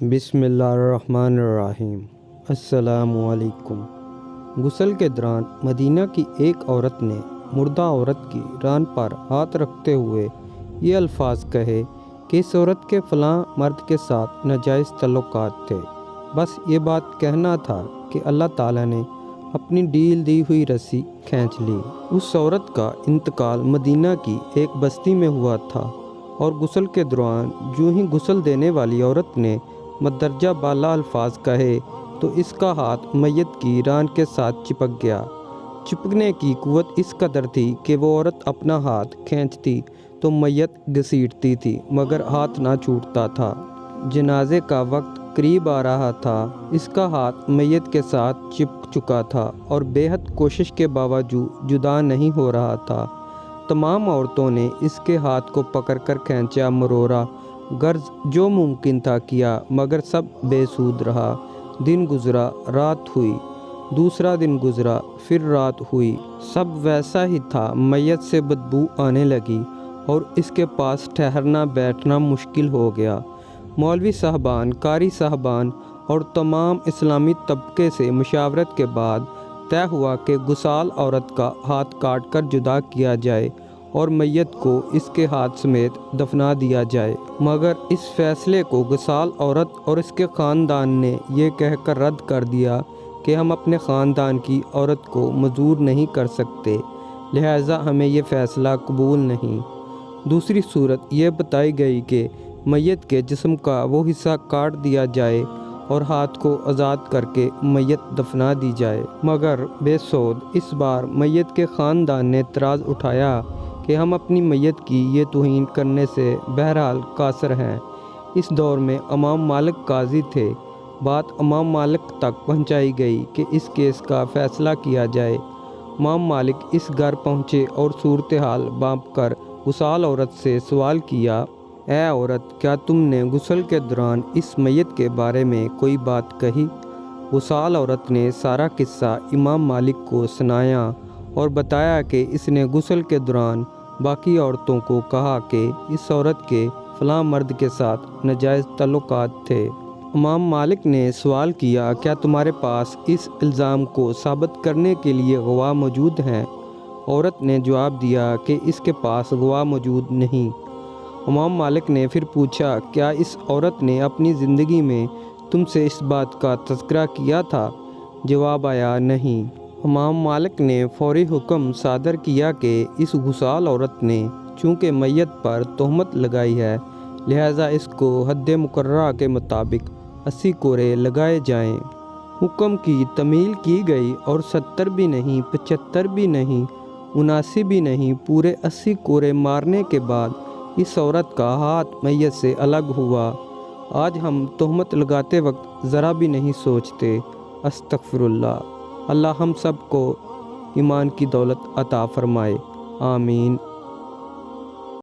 بسم اللہ الرحمن الرحیم۔ السلام علیکم۔ غسل کے دوران مدینہ کی ایک عورت نے مردہ عورت کی ران پر ہاتھ رکھتے ہوئے یہ الفاظ کہے کہ اس عورت کے فلاں مرد کے ساتھ ناجائز تعلقات تھے۔ بس یہ بات کہنا تھا کہ اللہ تعالیٰ نے اپنی ڈھیل دی ہوئی رسی کھینچ لی۔ اس عورت کا انتقال مدینہ کی ایک بستی میں ہوا تھا اور غسل کے دوران جو ہی غسل دینے والی عورت نے مندرجہ بالا الفاظ کہے تو اس کا ہاتھ میت کی ران کے ساتھ چپک گیا۔ چپکنے کی قوت اس قدر تھی کہ وہ عورت اپنا ہاتھ کھینچتی تو میت گھسیٹتی تھی مگر ہاتھ نہ چھوٹتا تھا۔ جنازے کا وقت قریب آ رہا تھا، اس کا ہاتھ میت کے ساتھ چپک چکا تھا اور بے حد کوشش کے باوجود جدا نہیں ہو رہا تھا۔ تمام عورتوں نے اس کے ہاتھ کو پکڑ کر کھینچا، مروڑا، غرض جو ممکن تھا کیا مگر سب بے سود رہا۔ دن گزرا، رات ہوئی، دوسرا دن گزرا، پھر رات ہوئی، سب ویسا ہی تھا۔ میت سے بدبو آنے لگی اور اس کے پاس ٹھہرنا بیٹھنا مشکل ہو گیا۔ مولوی صاحبان، قاری صاحبان اور تمام اسلامی طبقے سے مشاورت کے بعد طے ہوا کہ گسال عورت کا ہاتھ کاٹ کر جدا کیا جائے اور میت کو اس کے ہاتھ سمیت دفنا دیا جائے، مگر اس فیصلے کو گسال عورت اور اس کے خاندان نے یہ کہہ کر رد کر دیا کہ ہم اپنے خاندان کی عورت کو معذور نہیں کر سکتے، لہٰذا ہمیں یہ فیصلہ قبول نہیں۔ دوسری صورت یہ بتائی گئی کہ میت کے جسم کا وہ حصہ کاٹ دیا جائے اور ہاتھ کو آزاد کر کے میت دفنا دی جائے، مگر بے سود اس بار میت کے خاندان نے اعتراض اٹھایا کہ ہم اپنی میت کی یہ توہین کرنے سے بہرحال قاصر ہیں۔ اس دور میں امام مالک قاضی تھے۔ بات امام مالک تک پہنچائی گئی کہ اس کیس کا فیصلہ کیا جائے۔ امام مالک اس گھر پہنچے اور صورتحال بانپ کر غسال عورت سے سوال کیا، اے عورت، کیا تم نے غسل کے دوران اس میت کے بارے میں کوئی بات کہی؟ غسال عورت نے سارا قصہ امام مالک کو سنایا اور بتایا کہ اس نے غسل کے دوران باقی عورتوں کو کہا کہ اس عورت کے فلاں مرد کے ساتھ ناجائز تعلقات تھے۔ امام مالک نے سوال کیا، کیا تمہارے پاس اس الزام کو ثابت کرنے کے لیے گواہ موجود ہیں؟ عورت نے جواب دیا کہ اس کے پاس گواہ موجود نہیں۔ امام مالک نے پھر پوچھا، کیا اس عورت نے اپنی زندگی میں تم سے اس بات کا تذکرہ کیا تھا؟ جواب آیا، نہیں۔ امام مالک نے فوری حکم صادر کیا کہ اس غسال عورت نے چونکہ میت پر تہمت لگائی ہے لہٰذا اس کو حد مقررہ کے مطابق 80 کورے لگائے جائیں۔ حکم کی تعمیل کی گئی اور 70 بھی نہیں، 75 بھی نہیں، 79 بھی نہیں، پورے 80 کورے مارنے کے بعد اس عورت کا ہاتھ میت سے الگ ہوا۔ آج ہم تہمت لگاتے وقت ذرا بھی نہیں سوچتے۔ استغفر اللہ۔ اللہ ہم سب کو ایمان کی دولت عطا فرمائے، آمین۔